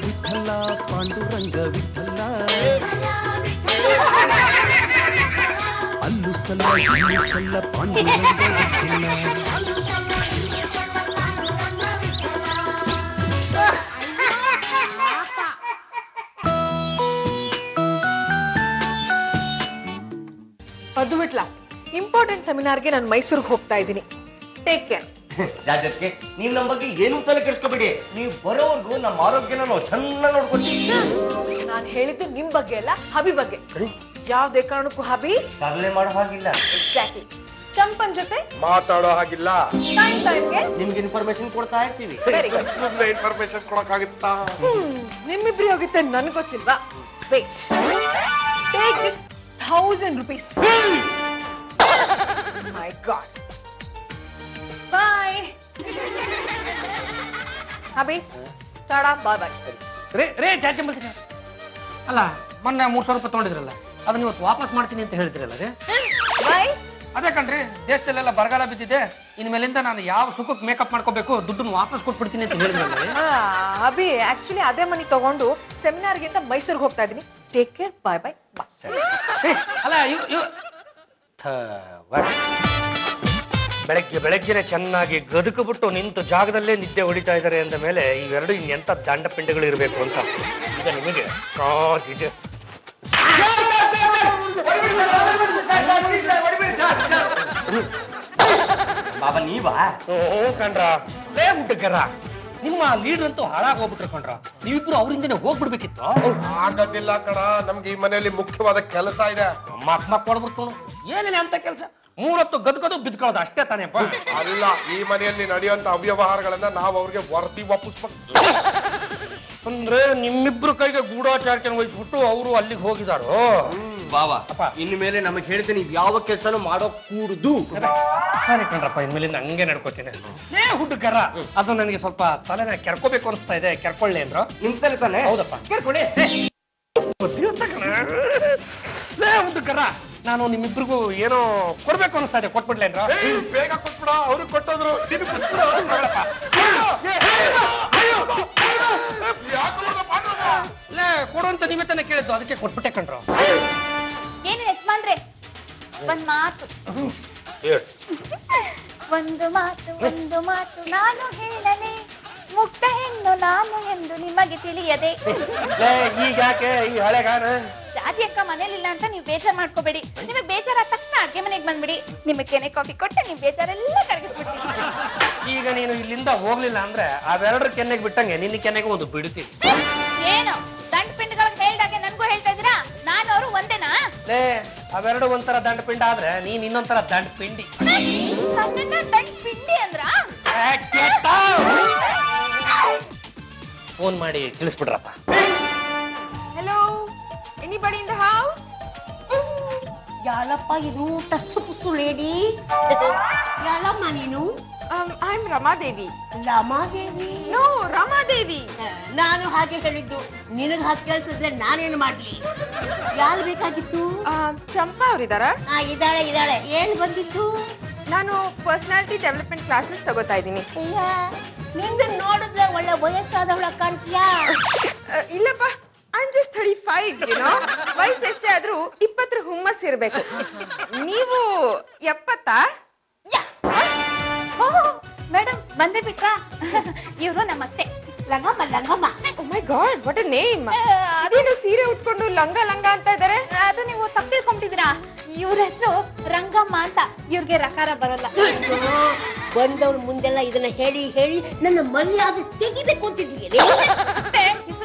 ವಿಠಲ ಪಾಂಡುರಂಗ ವಿಠಲ ಅಲ್ಲು ಸಲ್ಲ ಇಲ್ಲು ಸಲ್ಲ ಪಾಂಡುರಂಗ ವಿಠಲ. ಅದು ಬಿಟ್ಲಾ ಇಂಪಾರ್ಟೆಂಟ್ ಸೆಮಿನಾರ್ಗೆ ನಾನು ಮೈಸೂರಿಗೆ ಹೋಗ್ತಾ ಇದ್ದೀನಿ. Take care. ಜಾಜತ್ಗೆ ನೀವ್ ನಮ್ಮ ಬಗ್ಗೆ ಏನು ತಲೆ ಕೆಡಿಸ್ಕೋಬೇಡಿ. ನೀವು ಬರೋವರೆಗೂ ನಮ್ಮ ಆರೋಗ್ಯನ ನಾವು ಚೆನ್ನಾಗಿ ನೋಡ್ಕೊತೀವಿ. ನಾನು ಹೇಳಿದ್ದು ನಿಮ್ ಬಗ್ಗೆ ಅಲ್ಲ, ಹಬಿ ಬಗ್ಗೆ. ಯಾವ್ದೇ ಕಾರಣಕ್ಕೂ ಹಬಿ ತರಲೆ ಮಾಡೋ ಹಾಗಿಲ್ಲ. ಎಕ್ಸಾಕ್ಟ್ಲಿ. ಚಂಪನ್ ಜೊತೆ ಮಾತಾಡೋ ಹಾಗಿಲ್ಲ. ಟೈಮ್ಗೆ ನಿಮ್ಗೆ ಇನ್ಫಾರ್ಮೇಶನ್ ಕೊಡ್ತಾ ಇರ್ತೀವಿ. Very good. ಇನ್ಫಾರ್ಮೇಶನ್ ಕೊಡಕ್ಕಾಗುತ್ತಾ? ನಿಮ್ಮಿಬ್ರಿ ಹೋಗುತ್ತೆ ನನ್ಗೆ ಗೊತ್ತಿಲ್ವಾ? Wait, take this 1000 rupees. My God. Bye. ಹಬಿ ಟಾಡಾ ಬಾಯ್ ಬಾಯ್. ರೇ ಚಾಚಿ ಬರ್ತೀನಿ. ಅಲ್ಲ ಮೊನ್ನೆ 300 ರೂಪಾಯಿ ತಗೊಂಡಿದ್ರಲ್ಲ, ಅದನ್ನ ಇವತ್ತು ವಾಪಸ್ ಮಾಡ್ತೀನಿ ಅಂತ ಹೇಳ್ತಿರಲ್ಲ ರೀ? ಬಾಯ್. ಅದೇ ಕಣ್ರಿ, ದೇಶದಲ್ಲೆಲ್ಲ ಬರಗಾಲ ಬಿದ್ದಿದೆ, ಇನ್ಮೇಲಿಂದ ನಾನು ಯಾವ ಸುಖಕ್ಕೆ ಮೇಕಪ್ ಮಾಡ್ಕೋಬೇಕು, ದುಡ್ಡನ್ನು ವಾಪಸ್ ಕೊಟ್ಬಿಡ್ತೀನಿ ಅಂತ ಹೇಳಿದ್ರಲ್ಲ ರೀ? ಅಭಿ ಆಕ್ಚುಲಿ ಅದೇ ಮನಿ ತಗೊಂಡು ಸೆಮಿನಾರ್ಗೆ ಅಂತ ಮೈಸೂರಿಗೆ ಹೋಗ್ತಾ ಇದ್ದೀನಿ. ಟೇಕ್ ಕೇರ್, ಬಾಯ್ ಬಾಯ್ ಬಾಯ್. ಅಲ್ಲ ಬೆಳಗ್ಗೆನೆ ಚೆನ್ನಾಗಿ ಗದುಕು ಬಿಟ್ಟು ನಿಂತು ಜಾಗದಲ್ಲೇ ನಿದ್ದೆ ಹೊಡಿತಾ ಇದ್ದಾರೆ ಅಂದ ಮೇಲೆ ಇವೆರಡು ಇನ್ನೆಂತ ದಂಡ ಪಿಂಡಗಳು ಇರಬೇಕು ಅಂತ ಈಗ ನಿಮಗೆ ಕಾದಿದೆ. ಬಾಬಾ ನೀವಾ? ಕಣ್ರ ಲೇ ಹುಡುಗರ, ನಿಮ್ಮ ಲೀಡರ್ ಅಂತೂ ಹಾಳಾಗಿ ಹೋಗ್ಬಿಟ್ರು ಕಣ್ರ. ನೀವಿಬ್ರು ಅವರಿಂದನೇ ಹೋಗ್ಬಿಡ್ಬೇಕಿತ್ತು. ಆಗೋದಿಲ್ಲ ಕಣ, ನಮ್ಗೆ ಈ ಮನೆಯಲ್ಲಿ ಮುಖ್ಯವಾದ ಕೆಲಸ ಇದೆ. ಮಕ್ ಕೊಡ್ಬಿಡ್ತು. ಏನಿಲ್ಲ ಅಂತ ಕೆಲಸ, 3 ಹೊತ್ತು ಗದ್ಗದು ಬಿದ್ಕೊಳ್ಳೋದು ಅಷ್ಟೇ ತಾನೇಪ್ಪ. ಅಲ್ಲ, ಈ ಮನೆಯಲ್ಲಿ ನಡೆಯುವಂತ ಅವ್ಯವಹಾರಗಳನ್ನ ನಾವು ಅವ್ರಿಗೆ ವರದಿ ವಾಪಸ್ಬೇಕು. ಅಂದ್ರೆ ನಿಮ್ಮಿಬ್ರು ಕೈಗೆ ಗೂಢಾಚಾರಕ್ಕೆ ವಹಿಸ್ಬಿಟ್ಟು ಅವರು ಅಲ್ಲಿಗೆ ಹೋಗಿದಾರೋ? ಬಾವಾ ಇನ್ನು ಮೇಲೆ ನಮಗೆ ಹೇಳ್ತೀನಿ, ನೀವು ಯಾವ ಕೆಲಸನೂ ಮಾಡೋ ಕೂಡುದು. ಸರಿ ಕಣ್ರಪ್ಪ, ಇನ್ಮೇಲಿಂದ ಹಂಗೆ ನಡ್ಕೋತೀನಿ. ಲೇ ಹುಡುಗರ, ಅದು ನನಗೆ ಸ್ವಲ್ಪ ತಲೆನ ಕೆರ್ಕೋಬೇಕು ಅನಿಸ್ತಾ ಇದೆ, ಕೆರ್ಕೊಳ್ಳಿ ಅಂದ್ರು. ನಿಮ್ ತಲೆ ತಾನೆ? ಹೌದಪ್ಪ, ಕೆರ್ಕೊಳ್ಳಿ. ಲೇ ಹುಡುಗರ, ನಾನು ನಿಮ್ಮಿಬ್ರಿಗೂ ಏನೋ ಕೊಡ್ಬೇಕು ಅನಿಸ್ತಾ ಇದೆ, ಕೊಟ್ಬಿಡ್ಲಿ ಅಂದ್ರ? ಬೇಗ ಕೊಟ್ಬಿಡ, ಅವ್ರಿಗೆ ಕೊಟ್ಟೋದ್ರು. ಲೇ ಕೊಡುವಂತ ನೀವೇ ತಾನೆ ಕೇಳಿದ್ದು, ಅದಕ್ಕೆ ಕೊಟ್ಬಿಟ್ಟೆ ಕಣ್ರು. ಏನು ಯಜಮಾನ್ರೆ, ಒಂದ್ ಮಾತು ಒಂದು ಮಾತು ನಾನು ಹೇಳಲೆ, ಮುಕ್ತ ಹೆಣ್ಣು ನಾನು ಎಂದು ನಿಮಗೆ ತಿಳಿಯದೆ. ಈಗ ಯಾಕೆ ಈ ಹಳೆಗಾನ? ರಾಜಿ ಅಕ್ಕ ಮನೇಲಿಲ್ಲ ಅಂತ ನೀವು ಬೇಜಾರ್ ಮಾಡ್ಕೋಬೇಡಿ. ನಿಮಗೆ ಬೇಜಾರಾದ ತಕ್ಷಣ ಅಡ್ಗೆ ಮನೆಗೆ ಬಂದ್ಬಿಡಿ. ನಿಮಗೆ ಕೆನೆ ಕಾಫಿ ಕೊಟ್ಟು ನೀವು ಬೇಜಾರೆಲ್ಲ ಕರಗಿಸ್ಬಿಡ್ತೀನಿ. ಈಗ ನೀನು ಇಲ್ಲಿಂದ ಹೋಗ್ಲಿಲ್ಲ ಅಂದ್ರೆ ಅವೆರಡರ ಕೆನ್ನೆಗೆ ಬಿಟ್ಟಂಗೆ ನಿನ್ನ ಕೆನ್ನೆಗೆ ಒಂದು ಬಿಡ್ತೀನಿ. ಏನು ದಂಡ ಪಿಂಡ್ಗಳಿಗೆ ಹೇಳ್ದಾಗೆ ನನ್ಗೂ ಹೇಳ್ತಾ ಇದೀರಾ? ನಾನು ಅವರು ಒಂದೇನಾ? ಲೇ ಅವೆರಡು ಒಂಥರ ದಂಡ ಪಿಂಡ ಆದ್ರೆ ನೀನ್ ಇನ್ನೊಂಥರ ದಂಡ ಪಿಂಡಿ. ನನ್ನನ್ನ ದಂಡ ಪಿಂಡಿ ಅಂದ್ರ? ಫೋನ್ ಮಾಡಿ ತಿಳಿಸ್ಬಿಡ್ರಪ್ಪ. Hello, anybody in the house? ಯಾಲಪ್ಪ ಇದು ಟಸ್ಸು ಪುಸ್ಸು ಲೇಡಿ? ಯಾಲಮ್ಮ ನೀನು? I am Ramadevi. Ramadevi? No, Ramadevi. ನಾನು ಹಾಗೆ ಹೇಳಿದ್ದು, ನಿನಗೆ ಹಾಗೆ ಕೇಳಿಸಿದ್ರೆ ನಾನೇನು ಮಾಡ್ಲಿ? ಯಾರು ಬೇಕಾಗಿತ್ತು? ಚಂಪಾ ಅವರಿದ್ದಾರಾ? ಇದ್ದಾಳೆ. ಏನ್ ಬಂದಿತ್ತು? ನಾನು ಪರ್ಸನಾಲಿಟಿ ಡೆವಲಪ್ಮೆಂಟ್ ಕ್ಲಾಸಸ್ ತಗೋತಾ ಇದ್ದೀನಿ. ನಿಂದ ನೋಡಿದ್ರೆ ಒಳ್ಳೆ ವಯಸ್ಸಾದವಳ ಕಾಣ್ತೀಯಾ? ಇಲ್ಲಪ್ಪ, ಐ ಆಮ್ ಜಸ್ಟ್ 35, ವಯಸ್ಸು ಎಷ್ಟೇ ಆದ್ರೂ 20 ಹುಮ್ಮಸ್ ಇರ್ಬೇಕು. ನೀವು 70? ಮೇಡಮ್ ಬಂದೇ ಬಿಟ್ರಾ? ಇವ್ರು ನಮ್ಮತ್ತೆ ಲಂಗಮ್ಮ. ಓ ಮೈ ಗಾಡ್, ವಾಟ್ ಎ ನೇಮ್. ಅದೇನು ಸೀರೆ ಉಟ್ಕೊಂಡು ಲಂಗ ಅಂತ ಇದ್ದಾರೆ? ಅದು ನೀವು ತಪ್ಪು ತಿಳ್ಕೊಂಬಿಟ್ಟಿದ್ದೀರಾ. ಇವ್ರ ಹೆಸರು ರಂಗಮ್ಮ ಅಂತ. ಇವ್ರಿಗೆ ರಕಾರ ಬರಲ್ಲ. ಬಂದವ್ರ ಮುಂದೆಲ್ಲ ಇದನ್ನ ಹೇಳಿ ನನ್ನ ಮರ್ಯಾದೆ ತೆಗಿಬೇಕು ಅಂತಿದ್ದೀರಿ.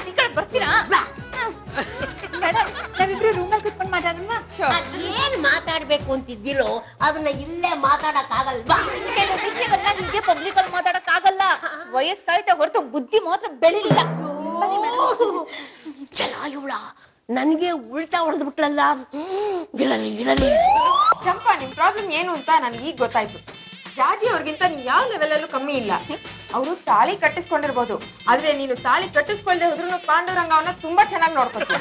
ಈ ಕಡೆ ಬರ್ತೀರಾ? ಮೇಡಮ್, ನಾವಿಬ್ರು ರೂಮಲ್ಲಿ ಕುತ್ಕೊಂಡು ಮಾತಾಡೋಣ. ಏನ್ ಮಾತಾಡ್ಬೇಕು ಅಂತಿದ್ದೀರೋ ಅದನ್ನ ಇಲ್ಲೇ ಮಾತಾಡಕ್ ಆಗಲ್ವಾ? ಕೆಲವು ವಿಷಯಗಳನ್ನ ನಿಮ್ಗೆ ಪಬ್ಲಿಕ್ ಅಲ್ಲಿ ಮಾತಾಡಕ್ ಆಗಲ್ಲ. ವಯಸ್ಸಾಯ್ತ ಹೊರತು ಬುದ್ಧಿ ಮಾತ್ರ ಬೆಳಿಲಿಲ್ಲ. ಇವಳ ನನ್ಗೆ ಉಲ್ಟಾ ಹೊಡೆದು ಬಿಟ್ಲಲ್ಲ. ಗಿಳಲಿ ಚಂಪಾ, ನಿಮ್ ಪ್ರಾಬ್ಲಮ್ ಏನು ಅಂತ ನನ್ಗೆ ಈಗ ಗೊತ್ತಾಯ್ತು. ಜಾಜಿ ಅವ್ರಿಗಿಂತ ನೀ ಯಾವ ಲೆವೆಲ್ ಅಲ್ಲೂ ಕಮ್ಮಿ ಇಲ್ಲ. ಅವರು ತಾಳಿ ಕಟ್ಟಿಸ್ಕೊಂಡಿರ್ಬೋದು, ಆದ್ರೆ ನೀನು ತಾಳಿ ಕಟ್ಟಿಸ್ಕೊಳ್ದೆ ಹೋದ್ರು ಪಾಂಡುರಂಗ ಅವನ್ನ ತುಂಬಾ ಚೆನ್ನಾಗಿ ನೋಡ್ಕೊತೀಯ.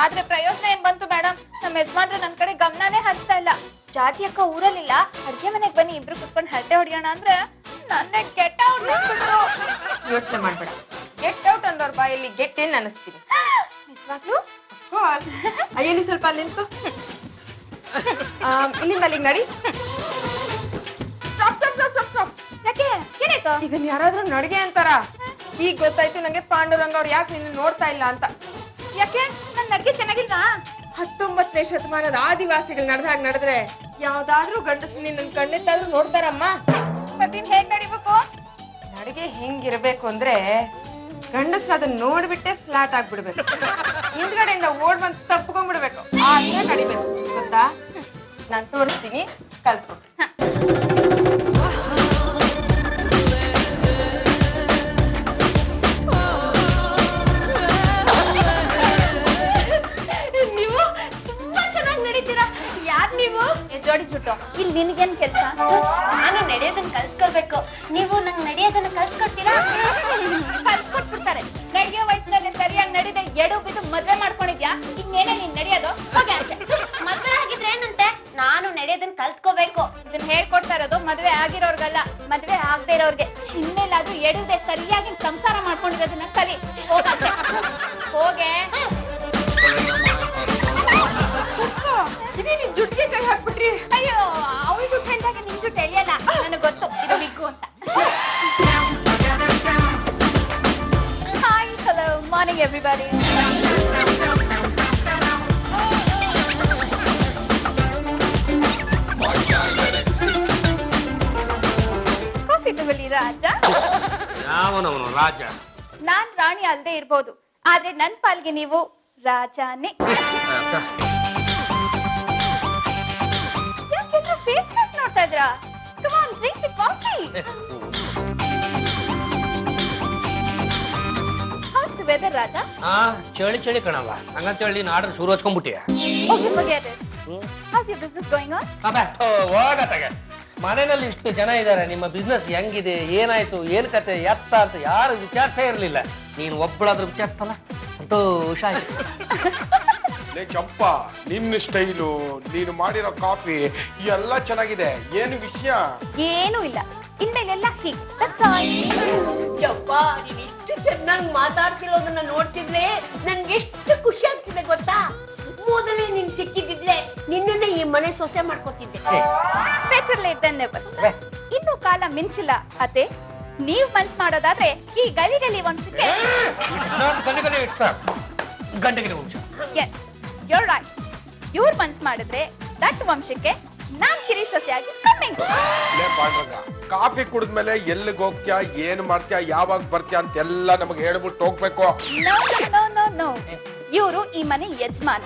ಆದ್ರೆ ಪ್ರಯೋಜನ ಏನ್ ಬಂತು ಮೇಡಮ್? ನಮ್ಮ ಯಜಮಾನ್ರು ನನ್ ಕಡೆ ಗಮನನೇ ಹರಿಸ್ತಾ ಇಲ್ಲ. ಜಾಜಿ ಅಕ್ಕ ಊರಲ್ಲಿಲ್ಲ, ಅಡ್ಗೆ ಮನೆಗ್ ಬನ್ನಿ ಇಬ್ರು ಕುತ್ಕೊಂಡು ಹರಟೆ ಹೊಡಿಯೋಣ ಅಂದ್ರೆ ನನ್ನೇ ಗೆಟ್ ಔಟ್ ಮಾಡ್ಬಿಟ್ರು. ಯೋಚನೆ ಮಾಡ್ಬೇಡ, ಗೆಟ್ ಔಟ್ ಯಜಮಾನ್ರವ್ರ ಬಾಯಲ್ಲಿ ಗೆಟ್ ಇನ್ ಅನಿಸ್ತೀನಿ. ನಿಜವಾಗ್ಲೂ? ಅಯ್ಯಲ್ಲಿ ಸ್ವಲ್ಪ ಅಲ್ಲಿ ನಿಂತು. ಇಲ್ಲಿಂದ ಅಲ್ಲಿಗೆ ನಡಿ. Stop stop stop stop stop. ಯಾಕೆ ಏನಾಯ್ತು? ಇದನ್ನ ಯಾರಾದ್ರೂ ನಡಿಗೆ ಅಂತಾರ? ಈಗ ಗೊತ್ತಾಯ್ತು ನಂಗೆ ಪಾಂಡುರಂಗ ಅವ್ರು ಯಾಕೆ ನಿನ್ನ ನೋಡ್ತಾ ಇಲ್ಲ ಅಂತ. ಯಾಕೆ ನನ್ ನಡ್ಗೆ ಚೆನ್ನಾಗಿಲ್ವಾ? 19ನೇ ಶತಮಾನದ ಆದಿವಾಸಿಗಳು ನಡೆದಾಗ ನಡೆದ್ರೆ ಯಾವ್ದಾದ್ರೂ ಗಂಡಸು ನಿನ್ನ ಕಣ್ಣೆತ್ತಾದ್ರೂ ನೋಡ್ತಾರಮ್ಮ. ಮತ್ತಿನ್ ಹೇಗ್ ನಡಿಬೇಕು? ನಡಿಗೆ ಹೆಂಗಿರ್ಬೇಕು ಅಂದ್ರೆ ಗಂಡಸ್ರು ಅದನ್ನ ನೋಡ್ಬಿಟ್ಟೆ ಫ್ಲಾಟ್ ಆಗ್ಬಿಡ್ಬೇಕು. ಹಿಂದ್ಗಡೆಯಿಂದ ಓಡ್ ಬಂದು ತಪ್ಕೊಂಡ್ಬಿಡ್ಬೇಕು. ಆದ್ರೆ ನಡಿಬೇಕು ಗೊತ್ತಾ? ನಾನ್ ತೋರಿಸ್ತೀನಿ, ಕಲ್ತ್ಕೊ. ನೀವು ತುಂಬಾ ಚೆನ್ನಾಗಿ ನಡೀತೀರಾ. ಯಾರ್ ನೀವು? ಜೋಡಿ ಜುಟ್ಟು. ಇಲ್ಲಿ ನಿನ್ಗೇನ್ ಕೆಲ್ಸ? ನಾನು ನಡೆಯೋದನ್ನ ಕಲ್ತ್ಕೊಳ್ಬೇಕು. ನೀವು ನಂಗೆ ನಡೆಯೋದನ್ನ ಕಲ್ಸ್ಕೊಡ್ತೀರಾ? ಕಲ್ಸ್ಕೊಟ್ಬಿಡ್ತಾರೆ. ನಡಿಗೆ ವಯಸ್ಸಿನಲ್ಲಿ ಸರಿಯಾಗಿ ನಡೀದೆ ಎಡು ಬಿದ್ದು ಮದ್ವೆ ಮಾಡ್ಕೊಂಡಿದ್ಯಾ? ಇನ್ನೇನೆ ನೀನ್ ನಡೆಯೋದು? ಹೋಗಿ ಆಚೆ. ಮದ್ವೆ ಆಗಿದ್ರೆ ಏನಂತೆ? ನಾನು ನಡೆಯೋದನ್ನ ಕಲ್ತ್ಕೋಬೇಕು. ಇದನ್ನ ಹೇಳ್ಕೊಡ್ತಾ ಇರೋದು ಮದ್ವೆ ಆಗಿರೋರ್ಗಲ್ಲ, ಮದ್ವೆ ಆಗದೆ ಇರೋರ್ಗೆ. ಇನ್ನೆಲ್ಲಾದ್ರೂ ಎಡುದೆ ಸರಿಯಾಗಿ ಸಂಸಾರ ಮಾಡ್ಕೊಂಡಿರೋದನ್ನ ಕಲಿ. ಹೋಗತ್ತೆ ಹೋಗೆ. ಇದೇ ನಿನ್ ಜುಟ್ಟಿಗೆ ಕೈ ಹಾಕ್ಬಿಟ್ರಿ. ಅಯ್ಯೋ, ಅವಳು ಜುಟ್ಟು ಅಂದಾಗ ನಿನ್ ಜುಟ್ಟು ಎಳೆಯಲ್ಲ. ನನಗೆ ಗೊತ್ತು ಇದು ವಿಗ್ಗು ಅಂತ. Hi, hello, morning everybody. Coffee ತಗೊಳ್ಳಿ ರಾಜ. ಯಾವನವನು ರಾಜ? ನಾನ್ ರಾಣಿ ಅಲ್ದೇ ಇರ್ಬೋದು, ಆದ್ರೆ ನನ್ ಪಾಲ್ಗೆ ನೀವು ರಾಜಾನೇ. ಯಾಕೆಲ್ಲ ಫೇಸ್ ನೋಡ್ತಾ ಇದ್ರಾ? Come on, drink the coffee. How's the weather Raja? ಚಳಿ ಚಳಿ ಕಣವ. ಹಂಗಂತೇಳಿ ನೀನು ಆರ್ಡರ್ ಶುರು ಹಚ್ಕೊಂಡ್ಬಿಟ್ಟಿಯ? Okay, forget it. How's your business going on? ಹೋಗತ್ತಾಗೆ. ಮನೆಯಲ್ಲಿ ಇಷ್ಟು ಜನ ಇದ್ದಾರೆ, ನಿಮ್ಮ ಬಿಸ್ನೆಸ್ ಹೆಂಗಿದೆ, ಏನಾಯ್ತು, ಏನ್ ಕತೆ, ಎತ್ತ ಅಂತ ಯಾರು ವಿಚಾರಿಸೇ ಇರ್ಲಿಲ್ಲ. ನೀನು ಒಬ್ಬಳಾದ್ರೂ ವಿಚಾರಿಸ್ತಲ್ಲ, ಸಂತೋಷ ಆಯ್ತು. ಲೇ ಚಂಪಾ, ನಿನ್ನ ಸ್ಟೈಲು, ನೀನು ಮಾಡಿರೋ ಕಾಫಿ ಎಲ್ಲ ಚೆನ್ನಾಗಿದೆ. ಏನು ವಿಷಯ? ಏನೂ ಇಲ್ಲ, ಇನ್ಮೇಲೆಲ್ಲ ಹೀಗೆ. ಯಪ್ಪ, ನೀನ್ ಇಷ್ಟು ಚೆನ್ನಾಗಿ ಮಾತಾಡ್ತಿರೋದನ್ನ ನೋಡ್ತಿದ್ರೆ ನನ್ಗೆ ಎಷ್ಟು ಖುಷಿ ಆಗ್ತಿದೆ ಗೊತ್ತಾ? ಮೊದಲೇ ನೀನ್ ಸಿಕ್ಕಿದ್ದಿದ್ರೆ ನಿನ್ನನ್ನ ಈ ಮನೆ ಸೊಸೆ ಮಾಡ್ಕೊತಿದ್ದೆ. Better late than never. ಇನ್ನು ಕಾಲ ಮಿಂಚಿಲ್ಲ ಅತ್ತೆ. ನೀವ್ ಮನ್ಸ್ ಮಾಡೋದಾದ್ರೆ ಈ ಗಲಿ ಗಲಿ ವಂಶಕ್ಕೆ ಗಂಟೆಗೆ ವಂಶ. Yes, you're right. ಇವ್ರ್ ಮನ್ಸ್ ಮಾಡಿದ್ರೆ ದಟ್ ವಂಶಕ್ಕೆ ನಾನ್ ಕಿರಿ ಸೊಸೆಯಾಗಿ ಕಮ್ಮಿಂಗ್. ಲೇ ಪಾಂಡ್ರಂಗ, ಕಾಫಿ ಕುಡಿದ್ಮೇಲೆ ಎಲ್ಲಿಗೆ ಹೋಗ್ತೀಯಾ, ಏನ್ ಮಾಡ್ತೀಯಾ, ಯಾವಾಗ ಬರ್ತೀಯಾ ಅಂತೆಲ್ಲ ನಮಗೆ ಹೇಳ್ಬಿಟ್ಟು ಹೋಗ್ಬೇಕು. ನೋ ನೋ ನೋ ನೋ, ಇವರು ಈ ಮನೆ ಯಜಮಾನ.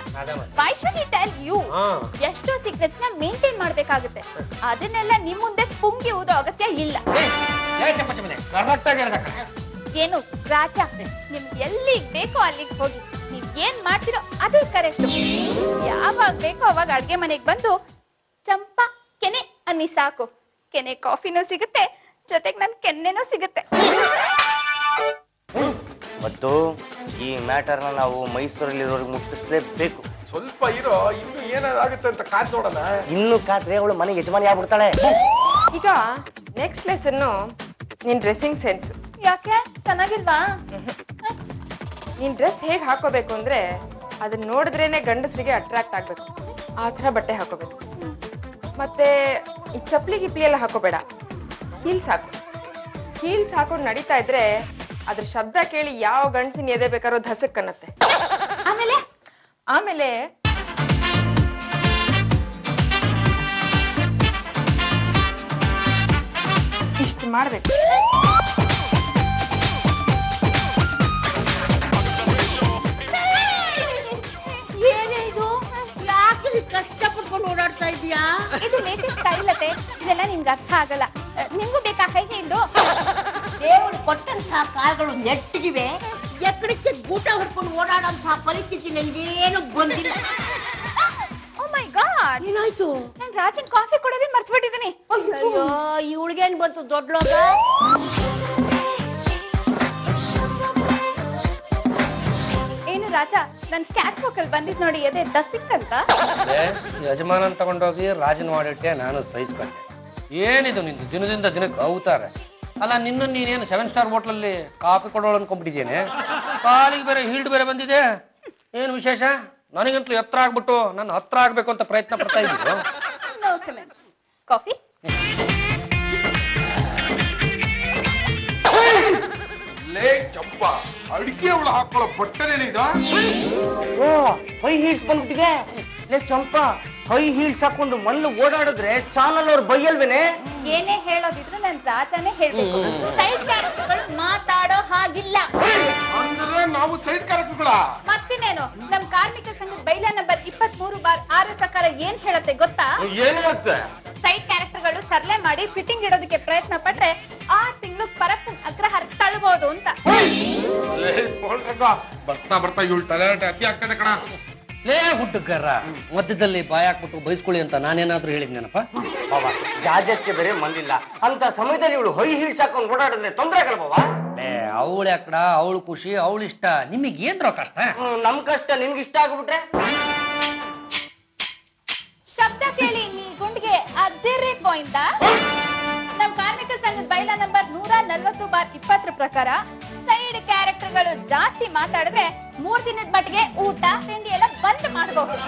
Why should he tell you? ಎಷ್ಟೋ ಸೀಕ್ರೆಟ್ಸ್ ನ ಮೇಂಟೈನ್ ಮಾಡ್ಬೇಕಾಗುತ್ತೆ. ಅದನ್ನೆಲ್ಲ ನಿಮ್ ಮುಂದೆ ಪುಂಗಿ ಊದೋ ಅಗತ್ಯ ಇಲ್ಲ. ಏನು ರಾಜ, ನಿಮ್ಗೆ ಎಲ್ಲಿಗ್ ಬೇಕೋ ಅಲ್ಲಿಗೆ ಹೋಗಿ. ನೀವ್ ಏನ್ ಮಾಡ್ತಿರೋ ಅದೇ ಕರೆಕ್ಟ್. ಯಾವಾಗ ಬೇಕೋ ಅವಾಗ ಅಡ್ಗೆ ಮನೆಗ್ ಬಂದು ಚಂಪಾ ಕೆನೆ ಅನ್ನಿ ಸಾಕು. ಕೆನೆ ಕಾಫಿನೂ ಸಿಗುತ್ತೆ, ಜೊತೆಗೆ ನನ್ ಕೆನ್ನೆನೂ ಸಿಗುತ್ತೆ. ಮತ್ತು ಈ ಮ್ಯಾಟರ್ನ ನಾವು ಮೈಸೂರಲ್ಲಿರೋರಿಗೆ ಮುಟ್ಟಿಸ್ಲೇಬೇಕು. ಸ್ವಲ್ಪ ಇರೋ, ಇನ್ನು ಏನಾಗುತ್ತೆ ಅಂತ ಕಾದ್ ನೋಡೋಣ. ಇನ್ನು ಕಾತ್ರೆ ಅವಳು ಮನೆ ಯಜಮಾನಿ ಆಗ್ಬಿಡ್ತಾಳೆ. ಈಗ ನೆಕ್ಸ್ಟ್ ಲೆಸನ್ ನಿನ್ ಡ್ರೆಸ್ಸಿಂಗ್ ಸೆನ್ಸ್. ಯಾಕೆ ಚೆನ್ನಾಗಿಲ್ವಾ? ನೀನ್ ಡ್ರೆಸ್ ಹೇಗ್ ಹಾಕೋಬೇಕು ಅಂದ್ರೆ ಅದನ್ನ ನೋಡಿದ್ರೇನೆ ಗಂಡಸರಿಗೆ ಅಟ್ರಾಕ್ಟ್ ಆಗ್ಬೇಕು. ಆ ತರ ಬಟ್ಟೆ ಹಾಕೋಬೇಕು. ಮತ್ತೆ ಈ ಚಪ್ಲಿ ಗಿಪ್ಲಿ ಎಲ್ಲ ಹಾಕೋಬೇಡ. ಹೀಲ್ಸ್ ಹಾಕು. ಹೀಲ್ಸ್ ಹಾಕೊಂಡು ನಡೀತಾ ಇದ್ರೆ ಅದ್ರ ಶಬ್ದ ಕೇಳಿ ಯಾವ ಗಂಡಸಿನ ಎದೆ ಬೇಕಾರೋ ಧಸಕ್ ಅನ್ನತ್ತೆ. ಆಮೇಲೆ ಆಮೇಲೆ ಇಷ್ಟು ಮಾಡ್ಬೇಕು. ಏನೇ ಇದು? ಯಾಕೆ ಕಷ್ಟಪಟ್ಕೊಂಡು ಓಡಾಡ್ತಾ ಇದೀಯಾ? ಇದು ಲೇಟೆಸ್ಟ್ ಸ್ಟೈಲ್ ಅತ್ತೆ. ಇದೆಲ್ಲ ನಿಮ್ಗೆ ಅರ್ಥ ಆಗಲ್ಲ. ನಿಮ್ಗೂ ಬೇಕಾ ಹೈ ಹೀಲ್ಡು? ದೇವರು ಕೊಟ್ಟಂತಹ ಕಾಲುಗಳು ನೆಟ್ಟಿಗಿವೆ. ಎಕ್ಕಡಕ್ಕೆ ಗೂಟ ಹೊಡ್ಕೊಂಡು ಓಡಾಡಂತಹ ಪರಿಸ್ಥಿತಿ ನನ್ಗೇನು ಬಂದಿಲ್ಲ. ಓ ಮೈ ಗಾಡ್, ಏನಾಯ್ತು? ನಾನು ರಾಜನ್ ಕಾಫಿ ಕೊಡೋದೇ ಮರ್ತ್ಬಿಟ್ಟಿದ್ದೀನಿ. ಅಯ್ಯೋ, ಇವಳಿಗೇನ್ ಬಂತು ದೊಡ್ಡ ಲೋಕ? ಏನು ರಾಜ, ನನ್ ಕ್ಯಾಟ್ ವಾಕಲ್ ಬಂದಿದ್ ನೋಡಿ ಎದೆ ದಸಿಕ್ ಅಂತ. ಯಜಮಾನನ್ ತಗೊಂಡೋಗಿ ರಾಜನ್ ಮಾಡಿಟ್ಟೆ, ನಾನು ಸಹಿಸ್ಕೊಂಡೆ. ಏನಿದು ನಿಂದು ದಿನದಿಂದ ದಿನಕ್ಕೆ ಅವತಾರೆ. ಅಲ್ಲ ನಿನ್ನ ನೀನೇನು 7 ಸ್ಟಾರ್ ಹೋಟ್ಲಲ್ಲಿ ಕಾಫಿ ಕೊಡೋಳು ಅನ್ಕೊಂಡ್ಬಿಟ್ಟಿದ್ದೇನೆ. ಕಾಲಿಗೆ ಬೇರೆ ಹೀಲ್ಡ್ ಬೇರೆ ಬಂದಿದೆ. ಏನು ವಿಶೇಷ? ನನಗಂತೂ ಎತ್ತರ ಆಗ್ಬಿಟ್ಟು ನನ್ನ ಹತ್ರ ಆಗ್ಬೇಕು ಅಂತ ಪ್ರಯತ್ನ ಪಡ್ತಾ ಇದ್ದೀವಿ. No comments. ಕಾಫಿ? ಲೇ ಚಂಪಾ, ಅಡಿಗೆ ಅವಳು ಹಾಕೊಳ್ಳೋ ಬಟ್ಟೆನೇ ಇದು. ಓ ಹೈ ಹೀಲ್ಸ್ ಬಂದ್ಬಿಟ್ಟಿದೆ. ಲೇ ಚಂಪಾ, ಹೈ ಹೀಲ್ಸ್ ಹಾಕೊಂಡು ಮಣ್ಣು ಓಡಾಡಿದ್ರೆ ಚಾನಲ್ ಅವ್ರು ಬೈಯಲ್ವೇನೆ? ಏನೇ ಹೇಳೋದಿದ್ರು ನನ್ ರಾಜನೇ ಹೇಳ್ಬೇಕು. ಸೈಡ್ ಕ್ಯಾರೆಕ್ಟರ್ಗಳು ಮಾತಾಡೋ ಹಾಗಿಲ್ಲ. ಅಂದ್ರೆ ನಾವು ಸೈಡ್ ಕ್ಯಾರೆಕ್ಟರ್ಗಳ. ಮತ್ತಿನ್ನೇನು, ನಮ್ ಕಾರ್ಮಿಕ ಸಂಘದ ಬೈಲಾ ನಂಬರ್ 23/6 ಪ್ರಕಾರ ಏನ್ ಹೇಳತ್ತೆ ಗೊತ್ತಾ? ಏನು ಮತ್ತೆ? ಸೈಡ್ ಕ್ಯಾರೆಕ್ಟರ್ಗಳು ಸರ್ಲೆ ಮಾಡಿ ಫಿಟ್ಟಿಂಗ್ ಇಡೋದಕ್ಕೆ ಪ್ರಯತ್ನ ಪಟ್ರೆ 6 ತಿಂಗಳು ಪರಪ್ಪನ್ ಅಗ್ರಹಾರ ತಳ್ಬಹುದು ಅಂತ. ಲೇ ಬೋಲ್ರಂಗ, ಬರ್ತಾ ಬರ್ತಾ ಇವಳು ತಲೆ ಅತಿ ಆಗ್ತದೆ ಕಣ. ಲೇ ಹುಟ್ಟುಗಾರ, ಮಧ್ಯದಲ್ಲಿ ಬಾಯ್ ಹಾಕ್ಬಿಟ್ಟು ಬೈಸ್ಕೊಳ್ಳಿ ಅಂತ ನಾನೇನಾದ್ರೂ ಹೇಳಿದ್ನೇನಪ್ಪ? ಬಾಬಾ, ಜಾಜಕ್ಕೆ ಬೇರೆ ಮಂದಿಲ್ಲ ಅಂತ ಸಮಯದಲ್ಲಿ ಇವಳು ಹೈ ಹೀಲ್ಸ್ ಹಾಕೊಂಡು ಓಡಾಡಿದ್ರೆ ತೊಂದರೆ ಆಗಲ್ಲ ಬಾಬಾ? ಲೇ ಅವಳ ಯಾಕಡ, ಅವಳು ಖುಷಿ, ಅವಳ ಇಷ್ಟ. ನಿಮಗೇನ್ರೋ ಕಷ್ಟ? ನಮ್ ಕಷ್ಟ ನಿನ್ಗೆ ಇಷ್ಟ ಆಗ್ಬಿಟ್ರೆ? ಶಬ್ದ ಕೇಳಿ ನೀ ಗುಂಡಿಗೆ ಅದೇರೇ ಪಾಯಿಂಟ್. ನಮ್ ಕಾರ್ಮಿಕ ಸಂಘದ ಬೈಲಾ ನಂಬರ್ 140/20 ಪ್ರಕಾರ ಸೈಡ್ ಕ್ಯಾರೆಕ್ಟರ್ಗಳು ಜಾಸ್ತಿ ಮಾತಾಡಿದ್ರೆ 3 ದಿನದ ಮಟ್ಟಿಗೆ ಊಟ ತಿಂಡಿ ಎಲ್ಲ ಬಂದ್ ಮಾಡಬಹುದು.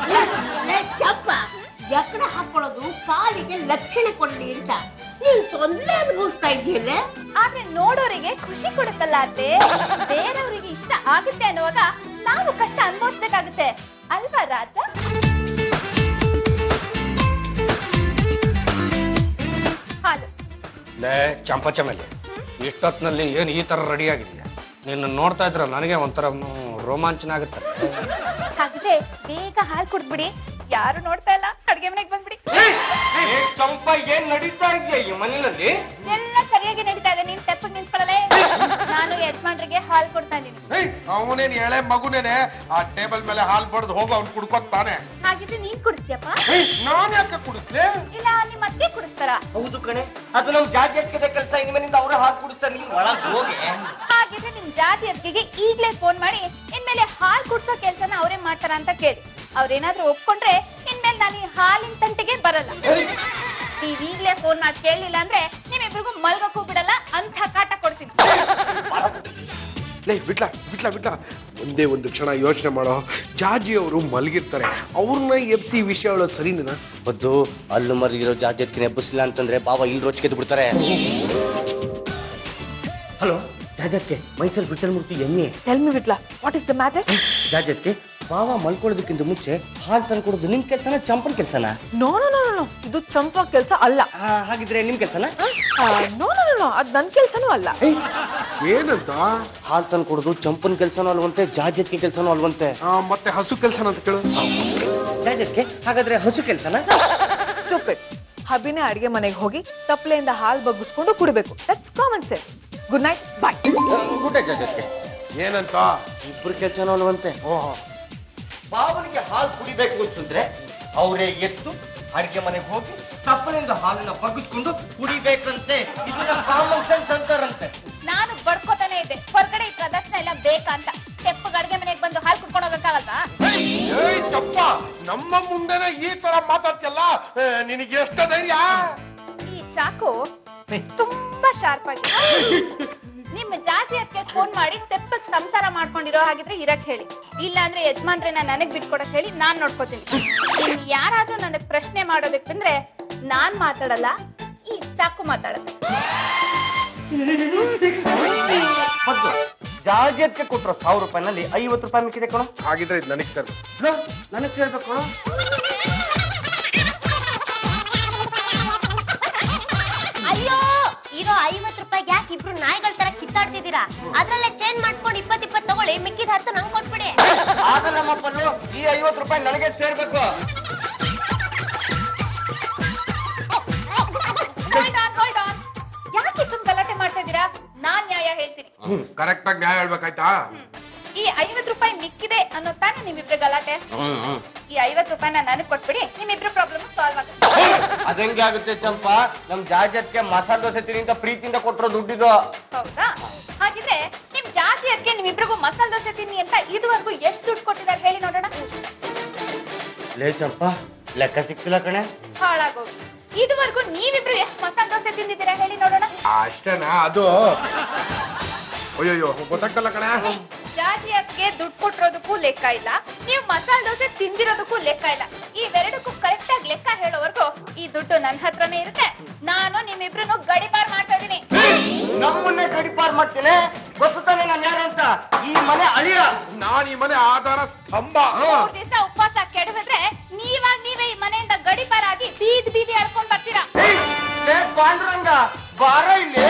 ಚಪ್ಪ ಎಕಡ ಹಾಕೊಳ್ಳೋದು ಕಾಲಿಗೆ ಲಕ್ಷಣ ಕೊಡ್ಲಿ ಅಂತ ನೀನ್ ತೊಂದರೆ ಅನುಭವಿಸ್ತಾ ಇದೆಯಲ್ಲ. ಆದ್ರೆ ನೋಡೋರಿಗೆ ಖುಷಿ ಕೊಡುತ್ತಲ್ಲ ಅತ್ತೆ. ಬೇರೆಯವರಿಗೆ ಇಷ್ಟ ಆಗುತ್ತೆ ಅನ್ನುವಾಗ ನಾವು ಕಷ್ಟ ಅನುಭವಿಸ್ಬೇಕಾಗುತ್ತೆ ಅಲ್ವಾ ರಾಜ? ಹಾಲು. ಲೇ ಚಂಪಚ ಮೇಲೆ ಇಷ್ಟೊತ್ತಿನಲ್ಲಿ ಏನು ಈ ತರ ರೆಡಿ ಆಗಿದೆಯಾ? ನಿನ್ನ ನೋಡ್ತಾ ಇದ್ರ ನನಗೆ ಒಂಥರ ರೋಮಾಂಚನ ಆಗುತ್ತೆ. ಹಾಗಿದ್ರೆ ಬೇಗ ಹಾಲು ಕುಡ್ದ್ಬಿಡಿ. ಯಾರು ನೋಡ್ತಾ ಇಲ್ಲ, ಅಡ್ಗೆ ಮನೆಗೆ ಬಂದ್ಬಿಡಿ. ಚಂಪ, ಏನ್ ನಡೀತಾ ಇದೆಯಾ ಈ ಮನೆಯಲ್ಲಿ? ಎಲ್ಲ ಸರಿಯಾಗಿ ನಡೀತಾ ಇದೆ. ನೀನ್ ತೆಪ್ಪಗ್ ನಿಂತ್ಕೊಳ್ಳಲೇ. ನಾನು ಯಜಮಾನ್ರಿಗೆ ಹಾಲು ಕೊಡ್ತಾ ಇದ್ದೀನಿ. ಅವನೇನ್ ಎಳೆ ಮಗುನೇನೆ ಆ ಟೇಬಲ್ ಮೇಲೆ ಹಾಲ್ ಬಡ್ದು ಹೋಗೋ ಅವ್ನು ಕುಡ್ಕೊತಾನೆ. ಹಾಗಿದ್ರೆ ನೀನ್ ಕುಡಿಸ್ತೀಯಪ್ಪ? ನಾನ್ ಯಾಕೆ ಕುಡಿಸ್ಲೆ? ಇಲ್ಲ ನಿಮ್ಮ ಅತ್ತೆ ಕುಡಿಸ್ತಾರ? ಹೌದು ಕಣೆ, ಅದು ನಮ್ ಜಾಜಕ್ಕೆ ಕೆಲಸ. ಇನ್ಮೇಲಿಂದ ಅವರೇ ಹಾಲು ಕುಡಿಸ್ತಾರೆ. ನೀನ್ ಒಳಗ್ ಹೋಗಿ. ಹಾಗಿದ್ರೆ ನಿಮ್ ಜಾತಿ ಅತ್ತಿಗೆ ಈಗ್ಲೇ ಫೋನ್ ಮಾಡಿ ಇನ್ಮೇಲೆ ಹಾಲು ಕುಡ್ಸೋ ಕೆಲ್ಸನ ಅವರೇ ಮಾಡ್ತಾರ ಅಂತ ಕೇಳಿ. ಅವ್ರೇನಾದ್ರೂ ಒಪ್ಕೊಂಡ್ರೆ ಇನ್ಮೇಲೆ ನಾನು ಈ ಹಾಲಿನ ತಂಟೆಗೆ ಬರಲ್ಲ. ನೀವ್ ಈಗ್ಲೇ ಫೋನ್ ಮಾಡಿ ಕೇಳಲಿಲ್ಲ ಅಂದ್ರೆ ನಿಮ್ಮಿಬ್ರಿಗೂ ಮಲ್ಗಕ್ಕೂ ಬಿಡಲ್ಲ ಅಂತ ಕಾಟ ಕೊಡ್ತೀನಿ. ಲೇ ಬಿಡ್ಲಾ ಬಿಡ್ಲಾ ಬಿಡ್ಲಾ, ಒಂದೇ ಒಂದು ಕ್ಷಣ ಯೋಚನೆ ಮಾಡೋ. ಜಾಜಿ ಅವರು ಮಲಗಿರ್ತಾರೆ, ಅವ್ರನ್ನ ಎಬ್ಸಿ ವಿಷಯ ಹೇಳೋದು ಸರಿನಾ? ಬದ್ದು ಅಲ್ಲು ಮರಿಗಿರೋ ಜಾಜಕ್ಕೆ ಎಬ್ಬಿಸಿಲ್ಲ ಅಂತಂದ್ರೆ ಬಾಬಾ ಇಲ್ಲಿ ರೋಚಿಗೆ ಬಿಡ್ತಾರೆ. ಹಲೋ ಜಾಜಕ್ಕೆ, ಮೈಸೂರು ಬಿಟ್ಟಲ್ ಮೂರ್ತಿ ಎಣ್ಣೆ. ಟೆಲ್ ಮಿ ವಿಟ್ಲಾ, ವಾಟ್ ಇಸ್ ದ ಮ್ಯಾಟರ್? ಜಾಜಕ್ಕೆ ಬಾವ ಮಲ್ಕೊಳ್ಳೋದಕ್ಕಿಂತ ಮುಂಚೆ ಹಾಲು ತಂದ್ಕೊಡೋದು ನಿಮ್ ಕೆಲ್ಸನ ಚಂಪನ್ ಕೆಲ್ಸನ? ನೋ ನೋ ನೋ ನೋ, ಇದು ಚಂಪಾ ಕೆಲಸ ಅಲ್ಲ. ಹಾಗಿದ್ರೆ ನಿಮ್ ಕೆಲ್ಸನ? ನೋ ನೋ ನೋ, ಅದ್ ನನ್ ಕೆಲ್ಸನೂ ಅಲ್ಲ. ಏನಂತ? ಹಾಲು ತಂದ್ಕೊಡೋದು ಚಂಪನ್ ಕೆಲ್ಸನೂ ಅಲ್ವಂತೆ, ಜಾಜಕ್ಕೆ ಕೆಲ್ಸನೂ ಅಲ್ವಂತೆ. ಮತ್ತೆ ಹಸು ಕೆಲ್ಸನ ಅಂತ ಕೇಳು. ಜಾಜಕ್ಕೆ ಹಾಗಾದ್ರೆ ಹಸು ಕೆಲ್ಸನ? ಸ್ಟೂಪಿಡ್. ಹಬ್ಬಿನೇ ಅಡಿಗೆ ಮನೆಗೆ ಹೋಗಿ ತಪ್ಪಲೆಯಿಂದ ಹಾಲು ಬಗ್ಗಿಸ್ಕೊಂಡು ಕುಡಿಬೇಕು. That's common sense. Good night, bye. Good night ಜಾಜಕ್ಕೆ. ಏನಂತ? ಇಬ್ರು ಕೆಲ್ಸನೂ ಅಲ್ವಂತೆ. ಓಹೋ, ಬಾವನಿಗೆ ಹಾಲು ಕುಡಿಬೇಕು ಅಂತಂದ್ರೆ ಅವರೇ ಎತ್ತು ಅಡಿಗೆ ಮನೆಗೆ ಹೋಗಿ ತಪ್ಪಲಿಂದ ಹಾಲನ್ನ ಬಗ್ಗಿಸ್ಕೊಂಡು ಕುಡಿಬೇಕಂತೆ. ಇದನ್ನ ಕಾಮನ್ ಸೆನ್ಸ್ ಅಂತಾರಂತೆ. ನಾನು ಬಡ್ಕೋತಾನೆ ಇದ್ದೆ ಹೊರಗಡೆ ಈ ಪ್ರದರ್ಶನ ಎಲ್ಲ ಬೇಕಂತ. ತೆಪ್ಪಗ್ ಅಡ್ಗೆ ಮನೆಗೆ ಬಂದು ಹಾಲು ಕುಡ್ಕೊಂಡು ಹೋಗಕ್ಕಾಗಲ್ವಾ? ಏಯ್ ಚಪ್ಪ, ನಮ್ಮ ಮುಂದೆನೆ ಈ ತರ ಮಾತಾಡ್ತಿಯಲ್ಲ, ನಿನಗೆ ಎಷ್ಟು ಧೈರ್ಯ? ಈ ಚಾಕು ತುಂಬಾ ಶಾರ್ಪ್ ಆಗಿದೆ. ನಿಮ್ಮ ಜಾತಿ ಅದಕ್ಕೆ ಫೋನ್ ಮಾಡಿ ತೆಪ್ಪಕ್ ಸಂಸಾರ ಮಾಡ್ಕೊಂಡಿರೋ ಹಾಗಿದ್ರೆ ಇರಕ್ ಹೇಳಿ. ಇಲ್ಲ ಅಂದ್ರೆ ಯಜಮಾನ್ರನ್ನ ನನಗ್ ಬಿಟ್ಕೊಡಕ್ ಹೇಳಿ ನಾನ್ ನೋಡ್ಕೋತೀನಿ. ಇನ್ ಯಾರಾದ್ರೂ ನನಗ್ ಪ್ರಶ್ನೆ ಮಾಡೋದಕ್ ಬಂದ್ರೆ ನಾನ್ ಮಾತಾಡಲ್ಲ, ಈ ಚಾಕು ಮಾತಾಡತ್ತೆ. ಜಾಜಕ್ಕೆ ಕೊಟ್ಟರು 1000 ರೂಪಾಯಿನಲ್ಲಿ 50 ರೂಪಾಯಿ ಮಿಕ್ಕಿದೆ ಕಣೋ. ಹಾಗಿದ್ರೆ ಇದು ನನಗೆ ಸರ್. ನನಗೆ ಸೇರ್ಬೇಕು ಕಣೋ. ಅಯ್ಯೋ, ಇರೋ 50 ರೂಪಾಯಿಗೆ ಯಾಕೆ ಇಬ್ರು ನಾಯಿಗಳ ತರ ಕಿತ್ತಾಡ್ತಿದ್ದೀರಾ? ಅದ್ರಲ್ಲೇ ಚೇಂಜ್ ಮಾಡ್ಕೊಂಡು 20 ತಗೊಳ್ಳಿ, ಮಿಕ್ಕಿದ 10 ನಂಗೆ ಕೊಟ್ಬಿಡಿ. ಆದ್ರೆ ನಮ್ಮ ಪಲ್ಲು ಈ 50 ರೂಪಾಯಿ ನನಗೆ ಸೇರ್ಬೇಕು. hold on. ಯಾಕೆ ಇಷ್ಟೊಂದು ಗಲಾಟೆ ಮಾಡ್ತಾ ಇದ್ದೀರಾ? ನಾನ್ ನ್ಯಾಯ ಹೇಳ್ತೀನಿ. ಕರೆಕ್ಟ್ ಆಗಿ ನ್ಯಾಯ ಹೇಳ್ಬೇಕಾಯ್ತಾ? ಈ 50 ರೂಪಾಯಿ ಮಿಕ್ಕಿದೆ ಅನ್ನೋ ತಾನೇ ನಿಮ್ಮಿಬ್ರು ಗಲಾಟೆ. ಈ 50 ರೂಪಾಯಿನ ನನಗ್ ಕೊಟ್ಬಿಡಿ, ನಿಮ್ಮಿಬ್ರು ಪ್ರಾಬ್ಲಮ್ ಸಾಲ್ವ್ ಆಗುತ್ತೆ. ಅದಂಗೆ ಆಗುತ್ತೆ ಚಂಪಾ? ನಮ್ ಜಾಜಕ್ಕೆ ಮಸಾಲೆ ದೋಸೆ ತಿನ್ನಿ ಅಂತ ಪ್ರೀತಿಯಿಂದ ಕೊಟ್ಟರು ದುಡ್ಡಿದು. ಹೌದಾ? ಹಾಗಿದ್ರೆ ನಿಮ್ ಜಾತಿ ಅದಕ್ಕೆ ನಿಮ್ಮಿಬ್ರಿಗೂ ಮಸಾಲೆ ದೋಸೆ ತಿನ್ನಿ ಅಂತ ಇದುವರೆಗೂ ಎಷ್ಟು ದುಡ್ಡು ಕೊಟ್ಟಿದ್ದಾರೆ ಹೇಳಿ ನೋಡೋಣ. ಲೇ ಚಂಪಾ, ಲೆಕ್ಕ ಸಿಕ್ತಿಲ್ಲ ಕಣೆ. ಹಾಳಾಗೋಗಿ. ಇದುವರೆಗೂ ನೀವಿಬ್ರು ಎಷ್ಟು ಮಸಾಲೆ ದೋಸೆ ತಿಂದಿದ್ದೀರಾ ಹೇಳಿ ನೋಡೋಣ. ಅಷ್ಟೇನಾ ಅದು? ಅಯ್ಯೋ ಗೊತ್ತಾಗ್ತಲ್ಲ ಕಣ. ಜಾಜಿ ಅದ್ಗೆ ದುಡ್ಡು ಕೊಟ್ಟಿರೋದಕ್ಕೂ ಲೆಕ್ಕ ಇಲ್ಲ, ನೀವು ಮಸಾಲೆ ದೋಸೆ ತಿಂದಿರೋದಕ್ಕೂ ಲೆಕ್ಕ ಇಲ್ಲ. ಇವೆರಡಕ್ಕೂ ಕರೆಕ್ಟ್ ಆಗಿ ಲೆಕ್ಕ ಹೇಳೋವರೆಗೂ ಈ ದುಡ್ಡು ನನ್ನ ಹತ್ರನೇ ಇರುತ್ತೆ. ನಾನು ನಿಮ್ಮಿಬ್ರು ಗಡಿಪಾರ್ ಮಾಡ್ತಾ ಇದೀನಿ. ನಮ್ಮನ್ನೇ ಗಡಿಪಾರ್ ಮಾಡ್ತೇನೆ. ಗೊತ್ತಾನೆ ನಾನು ಯಾರು ಅಂತ? ಈ ಮನೆ ಅಳಿಯ. ನಾನ್ ಈ ಮನೆ ಆಧಾರ ಸ್ತಂಭ. 3 ದಿವಸ ಉಪವಾಸ ಕೆಡವಿದ್ರೆ ನೀವೇ ಈ ಮನೆಯಿಂದ ಗಡಿಪಾರ್ ಆಗಿ ಬೀದಿ ಎಳ್ಕೊಂಡ್ ಬರ್ತೀರಾ. ಪಾಂಡುರಂಗ ಬಾರ ಇಲ್ಲಿ.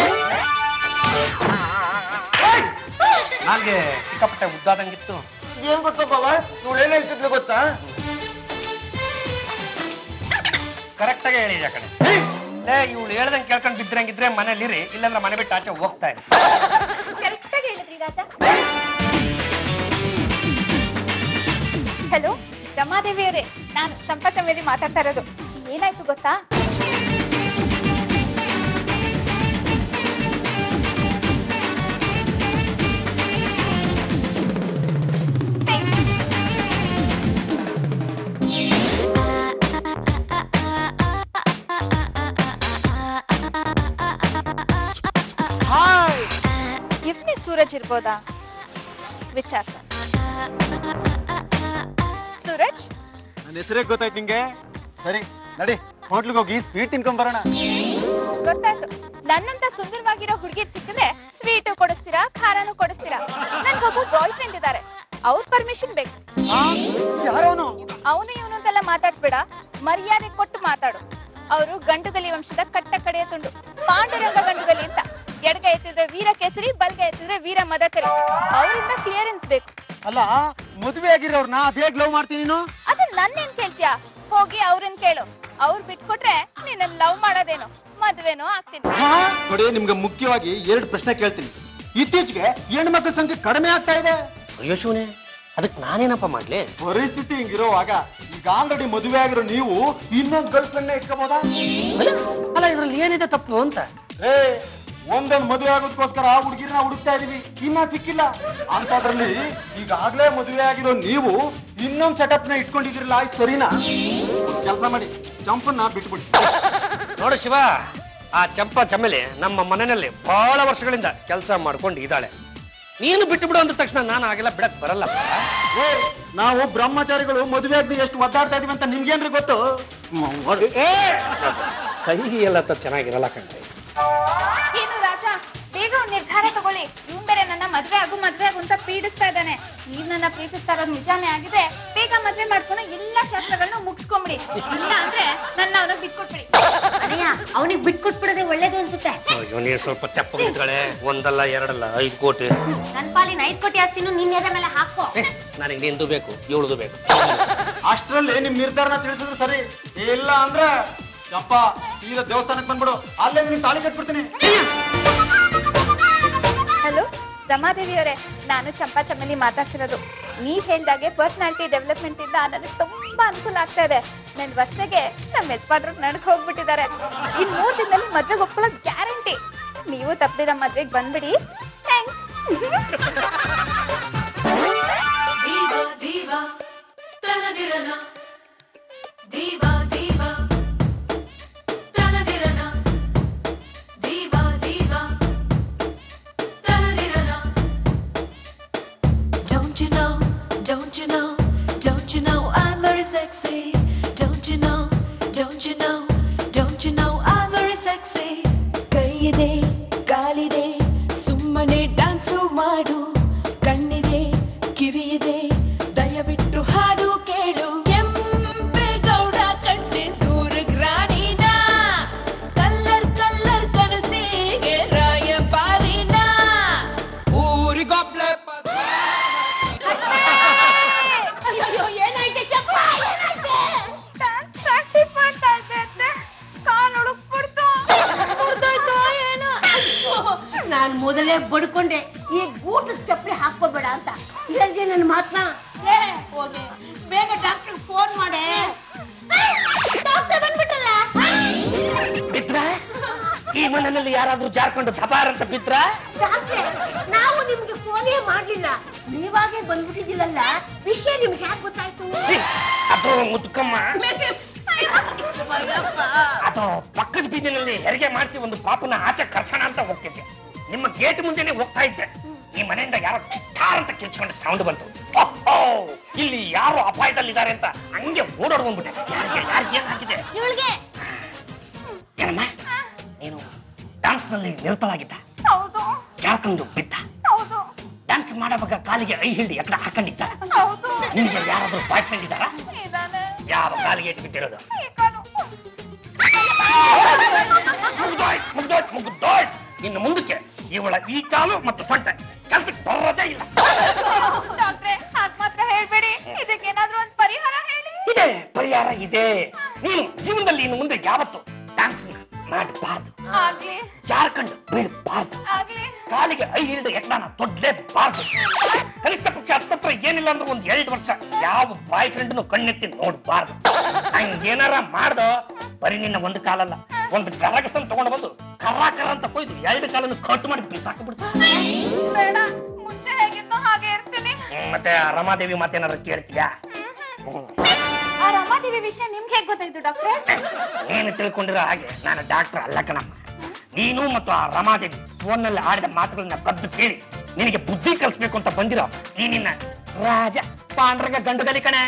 ನಾಲ್ಗೆ ಸಿಕ್ಕಾಪಟ್ಟೆ ಉದ್ದಾದಂಗಿತ್ತು. ಏನ್ ಗೊತ್ತಾ ಬಾವ, ಇವಳು ಏನ್ ಹೇಳ್ತಿದ್ಲು ಗೊತ್ತಾ? ಕರೆಕ್ಟ್ ಆಗಿ ಹೇಳಿದ ಕಡೆ. ಇವಳು ಹೇಳ್ದಂಗೆ ಕೇಳ್ಕೊಂಡು ಬಿದ್ರಂಗಿದ್ರೆ ಮನೇಲಿರಿ, ಇಲ್ಲಾಂದ್ರೆ ಮನೆ ಬಿಟ್ಟು ಆಚೆ ಹೋಗ್ತಾ ಇದೆ. ಕರೆಕ್ಟ್ ಆಗಿ ಹೇಳಿದ್ರಿ ರಾಜ. ಹಲೋ ರಮಾದೇವಿ ಅವರೇ, ನಾನು ಸಂಪಚಮೇಲಿ ಮಾತಾಡ್ತಾ ಇರೋದು. ಏನಾಯ್ತು ಗೊತ್ತಾ? ಎಫ್ನಿ ಸೂರಜ್ ಇರ್ಬೋದಾ? ವಿಚಾರಿಸ. ಸೂರಜ್, ನನ್ನ ಹೆಸರೇ ಗೊತ್ತಾಯ್ತು ನಿಂಗೆ? ಸರಿ ನಡಿ, ಹೋಟ್ಲಿಗೆ ಹೋಗಿ ಸ್ವೀಟ್ ತಿನ್ಕೊಂಡ್ ಬರೋಣ. ಗೊತ್ತಾಯ್ತು. ನನ್ನಂತ ಸುಂದರವಾಗಿರೋ ಹುಡುಗಿರ್ ಸಿಕ್ಕಿದ್ರೆ ಸ್ವೀಟು ಕೊಡಿಸ್ತೀರಾ, ಖಾರನೂ ಕೊಡಿಸ್ತೀರಾ. ನನ್ಗೊಬ್ಬ ಬಾಯ್ ಫ್ರೆಂಡ್ ಇದ್ದಾರೆ, ಅವ್ರ ಪರ್ಮಿಷನ್ ಬೇಕು. ಯಾರವನು? ಅವನು ಇವನು ಅಂತೆಲ್ಲ ಮಾತಾಡ್ಸ್ಬೇಡ, ಮರ್ಯಾದೆ ಕೊಟ್ಟು ಮಾತಾಡು. ಅವರು ಗಂಡುಗಲಿ ವಂಶದ ಕಟ್ಟ ಕಡೆಯ ತುಂಡು, ಪಾಂಡುರಂಗ ಗಂಡುಗಲಿ ಅಂತ. ಎಡಗೈ ಎತ್ತಿದ್ರೆ ವೀರ ಕೇಸರಿ, ಬಲ್ಗೈ ಎತ್ತಿದ್ರೆ ವೀರ ಮದಕರಿ. ಅವರಿಂದ ಕ್ಲಿಯರೆನ್ಸ್ ಬೇಕು. ಅಲ್ಲ, ಮದುವೆ ಆಗಿರೋರ್ನ ಅದೇ ಲವ್ ಮಾಡ್ತೀನಿ ನೀನು? ಅದನ್ನ ನನ್ನೇನ್ ಕೇಳ್ತೀಯಾ? ಹೋಗಿ ಅವ್ರನ್ನ ಕೇಳು. ಅವ್ರು ಬಿಟ್ಕೊಟ್ರೆ ನಿನ್ನ ಲವ್ ಮಾಡೋದೇನೋ, ಮದ್ವೆನೋ ಆಗ್ತೀನಿ. ನೋಡಿ, ನಿಮ್ಗೆ ಮುಖ್ಯವಾಗಿ 2 ಪ್ರಶ್ನೆ ಕೇಳ್ತೀನಿ. ಇತ್ತೀಚೆಗೆ ಹೆಣ್ಮಕ್ಳ ಸಂಖ್ಯೆ ಕಡಿಮೆ ಆಗ್ತಾ ಇದೆ. ಅಯ್ಯೋ ಶಿವನೇ, ಅದಕ್ಕೆ ನಾನೇನಪ್ಪ ಮಾಡ್ಲಿ? ಪರಿಸ್ಥಿತಿ ಹಿಂಗಿರೋವಾಗ ಈಗ ಆಲ್ರೆಡಿ ಮದುವೆ ಆಗಿರೋ ನೀವು ಇನ್ನೊಂದು ಗರ್ಲ್ ಫ್ರೆಂಡ್ ಇಟ್ಕೋಬೋದಾ? ಅಲ್ಲ, ಇದ್ರಲ್ಲಿ ಏನಿದೆ ತಪ್ಪು ಅಂತ? ಒಂದೊಂದು ಮದುವೆ ಆಗೋದಕ್ಕೋಸ್ಕರ ಆ ಹುಡುಗಿರನ್ನ ಹುಡುಕ್ತಾ ಇದೀವಿ, ಇನ್ನ ಸಿಕ್ಕಿಲ್ಲ. ಅಂತದ್ರಲ್ಲಿ ಈಗಾಗ್ಲೇ ಮದುವೆ ಆಗಿರೋ ನೀವು ಇನ್ನೊಂದು ಸೆಟಪ್ ನ ಇಟ್ಕೊಂಡಿದಿರಲ್ಲ, ಆಯ್ತು ಸರಿನಾ? ಕೆಲಸ ಮಾಡಿ, ಚಂಪನ್ನ ಬಿಟ್ಬಿಡಿ. ನೋಡು ಶಿವ, ಆ ಚಂಪಾ ಚಮೇಲಿ ನಮ್ಮ ಮನೆಯಲ್ಲಿ ಬಹಳ ವರ್ಷಗಳಿಂದ ಕೆಲಸ ಮಾಡ್ಕೊಂಡು ಇದ್ದಾಳೆ. ನೀನು ಬಿಟ್ಟು ಬಿಡು ಅಂದ ತಕ್ಷಣ ನಾನು ಹಾಗೆಲ್ಲ ಬಿಡಕ್ ಬರಲ್ಲ. ನಾವು ಬ್ರಹ್ಮಚಾರಿಗಳು ಮದುವೆ ಆಗಿ ಎಷ್ಟು ಒದ್ದಾಡ್ತಾ ಇದೀವಿ ಅಂತ ನಿಮ್ಗೇನ್ರಿ ಗೊತ್ತು? ಕೈಗೆ ಎಲ್ಲ ಚೆನ್ನಾಗಿರಲ್ಲ ಕಣ್ರಿ. ಏನು ರಾಜ, ಬೇಗ ಒಂದ್ ನಿರ್ಧಾರ ತಗೊಳ್ಳಿ. ಇವ್ನ್ ಬೇರೆ ನನ್ನ ಮದ್ವೆ ಆಗು ಅಂತ ಪೀಡಿಸ್ತಾ ಇದ್ದಾನೆ. ನೀವ್ ನನ್ನ ಪ್ರೀತಿಸ್ತಾ ಇರೋದು ನಿಜಾನೇ ಆಗಿದೆ, ಬೇಗ ಮದ್ವೆ ಮಾಡ್ಕೊಂಡು ಎಲ್ಲಾ ಶಾಸ್ತ್ರಗಳನ್ನ ಮುಗಿಸ್ಕೊಂಬಿಡಿ. ಇಲ್ಲ ಅಂದ್ರೆ ನನ್ನ ಅವ್ರಿಗೆ ಬಿಟ್ಕೊಟ್ಬಿಡಿ. ಅವನಿಗೆ ಬಿಟ್ಕೊಟ್ಬಿಡೋದೇ ಒಳ್ಳೇದು ಅನ್ಸುತ್ತೆ. ಅಯ್ಯೋ, ನೀನು ಸ್ವಲ್ಪ ತೆಪ್ಪಗಿದ್ದಾಳೆ. ಒಂದಲ್ಲ ಎರಡಲ್ಲ 5 ಕೋಟಿ. ನನ್ ಪಾಲಿನ 5 ಕೋಟಿ ಆಸ್ತಿನೂ ನಿನ್ನ ಎದೆ ಮೇಲೆ ಹಾಕೋ. ನನಗೆ ನಿಂದು ಬೇಕು, ಇವಳದು ಬೇಕು. ಅಷ್ಟರಲ್ಲಿ ನಿಮ್ ನಿರ್ಧಾರನ ತಿಳಿಸಿದ್ರು ಸರಿ, ಇಲ್ಲ ಅಂದ್ರೆ ಚಂಪ ಈಗ ದೇವಸ್ಥಾನಕ್ಕೆ ಬಂದ್ಬಿಡು, ಅಲ್ಲೇ ನಿನ್ ತಾಳಿ ಕಟ್ಬಿಡ್ತೀನಿ. ಹಲೋ ರಮಾದೇವಿ ಅವರೇ, ನಾನು ಚಂಪಾ ಚಮೇಲಿ ಮಾತಾಡ್ತಿರೋದು. ನೀವ್ ಹೇಳ್ದಾಗೆ ಪರ್ಸನಾಲಿಟಿ ಡೆವಲಪ್ಮೆಂಟ್ ಇಂದ ನನಗೆ ತುಂಬಾ ಅನುಕೂಲ ಆಗ್ತಾ ಇದೆ. ನನ್ ವರ್ಷಗೆ ನಮ್ಮ ಯಜಮಾನ್ರು ನಡ್ಕ್ ಹೋಗ್ಬಿಟ್ಟಿದ್ದಾರೆ. ಇನ್ 3 ದಿನದಲ್ಲಿ ಮದ್ವೆಗೆ ಒಪ್ಕೊಳ್ಳೋ ಗ್ಯಾರಂಟಿ. ನೀವು ತಪ್ಪದಿರ ಮದ್ವೆಗೆ ಬಂದ್ಬಿಡಿ. Thanks. Don't you know I'm very sexy? Don't you know I'm very sexy? ಕೈಯಿದೆ ಕಾಲಿದೆ ಸುಮ್ಮನೆ ಡ್ಯಾನ್ಸು ಮಾಡು, ಕಣ್ಣಿದೆ ಕಿವಿಯಿದೆ ದಯವಿಟ್ಟು ಹಾಡು ಕೇಳು. ಕೆಂಪೇಗೌಡ ಕಂಡೆ ದೂರಗ್ ರಾಣಿನ, ಕಲ್ಲರ್ ಕನಸಿಗೆ ರಾಯಪಾರಿನ, ಊರಿಗೊಬ್ಳೆ ಏನಾಯ್ತೆ ಚಪ್ಪ, ಏನಾಯ್ತೆ? ಪ್ರಾಕ್ಟೀಸ್ ಮಾಡ್ತಾ ಇದ್ದೆ, ಕಾಲ್ ಹುಡುಕ್ಬಿಡ್ತು. ಮುರ್ದೋಯ್ತೋ ಏನೋ. ನಾನ್ ಮೊದಲೇ ಬಡ್ಕೊಂಡೆ ಈ ಗೂಟದ ಚಪ್ಪಲಿ ಹಾಕೋಬೇಡ ಅಂತ. ಹೇಳ್ದೆ ನನ್ನ ಮಾತನ್ನ. ಹೋಗಿ ಬೇಗ ಡಾಕ್ಟರ್ ಫೋನ್ ಮಾಡೆ. ಡಾಕ್ಟರ್ ಬಂದ್ಬಿಟ್ಟಲ್ಲ. ಬಿದ್ರ ಈ ಮನೆಯಲ್ಲಿ ಯಾರಾದ್ರೂ ಜಾರ್ಕೊಂಡು ಸಪಾರ್ ಅಂತ ಬಿದ್ರ? ಡಾಕ್ಟ್ರೆ, ನಾವು ನಿಮ್ಗೆ ಫೋನೇ ಮಾಡ್ಲಿಲ್ಲ, ನೀವಾಗೆ ಬಂದ್ಬಿಟ್ಟಿದಿಲ್ಲಲ್ಲ. ವಿಷಯ ನಿಮ್ಗೆ ಯಾಕೆ ಗೊತ್ತಾಯ್ತು? ಅದು ಮುದ್ಕಮ್ಮ. ಅದು ಪಕ್ಕದ ಬೀದಿನಲ್ಲಿ ಹೆರಿಗೆ ಮಾಡಿಸಿ ಒಂದು ಪಾಪನ ಆಚೆ ಕರ್ಸೋಣ ಅಂತ ಹೋಗ್ತಿದ್ದೆ. ನಿಮ್ಮ ಗೇಟ್ ಮುಂದೆನೆ ಹೋಗ್ತಾ ಇದ್ದೆ. ಈ ಮನೆಯಿಂದ ಯಾರೋ ಕಿತ್ತಾರ್ ಅಂತ ಕಿಚ್ಕೊಂಡು ಸೌಂಡ್ ಬಂತು. ಇಲ್ಲಿ ಯಾರು ಅಪಾಯದಲ್ಲಿದ್ದಾರೆ ಅಂತ ಹಂಗೆ ಓಡೋಡ್ ಬಂದ್ಬಿಟ್ಟೆ. ಯಾರಿಗೆ ಏನಾಗಿದೆ? ಇವಳಿಗೆ ಏನಮ್ಮ ನೀನು ಡಾನ್ಸ್ ನಲ್ಲಿ ನಿರತವಾಗಿದ್ದ? ಹೌದು ಜಾರ್ಕೊಂಡು ಬಿದ್ದ? ಹೌದು ಡ್ಯಾನ್ಸ್ ಮಾಡುವಾಗ ಕಾಲಿಗೆ ಐ ಹಿಡಿ ಎక్కడ ಹಾಕೊಂಡಿದ್ದ? ಹೌದು ನಿಮಗೆ ಯಾರಾದ್ರೂ ಬಾಯ್ ಫ್ರೆಂಡ್ ಇದ್ದಾರಾ? ಇದಾನೆ ಯಾವ ಕಾಲಿಗೆ ಇಟ್ಬಿಟ್ಟಿರೋದು? ಮುಗ್ದೋಯ್. ಇನ್ನು ಮುಂದಕ್ಕೆ ಇವಳ ಈ ಕಾಲು ಮತ್ತು ಸೊಂಟ ಕೆಲ್ಸಕ್ಕೆ ಬರೋದೇ ಇಲ್ಲ. ಡಾಕ್ಟ್ರೆ ಹಾಗ್ ಮಾತ್ರ ಹೇಳ್ಬೇಡಿ, ಇದಕ್ಕೇನಾದ್ರೂ ಒಂದು ಪರಿಹಾರ ಹೇಳಿ. ಇದೆ ಪರಿಹಾರ ಇದೆ. ನೀನು ಜೀವನದಲ್ಲಿ ಇನ್ನು ಮುಂದೆ ಯಾವತ್ತು ಡ್ಯಾನ್ಸ್ ಮಾಡಬಾರ್ದು, ಆಗ್ಲಿ ಜಾರ್ಕೊಂಡು ಬೀಳಬಾರ್ದು, ಆಗ್ಲಿ ಕಾಲಿಗೆ ಐ ಹಿಡಿದು ಎಕ್ಕಡನ ತೊಡ್ಲೇಬಾರ್ದು. ಕನಿಷ್ಠ ಪಕ್ಷ ಹತ್ತತ್ರ ಏನಿಲ್ಲ ಅಂದ್ರೆ ಒಂದ್ 2 ವರ್ಷ ಯಾವ ಬಾಯ್ ಫ್ರೆಂಡ್ನು ಕಣ್ಣೆತ್ತಿ ನೋಡ್ಬಾರ್ದು. ಹಂಗೇನಾರ ಮಾಡ್ದೋ ಬರೀ ನಿನ್ನ ಒಂದು ಕಾಲಲ್ಲ, ಒಂದು ಗರಗಸನ್ ತಗೊಂಡು ಬಂದು ಕರ್ರ ಅಂತ ಕೊಯ್ದು 2 ಕಾಲನ್ನು ಕಟ್ ಮಾಡಿ ಬಿಸಾಕ್ಬಿಡ್ತು. ಬೇಡ, ಮುಂಚೆ ಹೇಗಿತ್ತು ಹಾಗೆ ಇರ್ತೀನಿ. ಮತ್ತೆ ಆ ರಮಾದೇವಿ ಮಾತೇನಾರ ಕೇಳ್ತೀಯಾ? ಆ ರಮಾದೇವಿ ವಿಷಯ ನಿಮ್ಗೆ ಹೇಗ್ ಗೊತ್ತಾಯ್ತು ಡಾಕ್ಟ್ರೆ? ನೀನು ತಿಳ್ಕೊಂಡಿರೋ ಹಾಗೆ ನಾನು ಡಾಕ್ಟರ್ ಅಲ್ಲ ಕಣಮ್ಮ. ನೀನು ಮತ್ತು ಆ ರಮಾದೇವಿ ಫೋನ್ನಲ್ಲಿ ಆಡಿದ ಮಾತುಗಳನ್ನ ಕದ್ದು ಕೇಳಿ ನಿನಗೆ ಬುದ್ಧಿ ಕಲಿಸ್ಬೇಕು ಅಂತ ಬಂದಿರೋ ಈ ನಿನ್ನ ರಾಜ ಪಾಂಡ್ರಗ ಗಂಡದಲ್ಲಿ ಕಣೆ.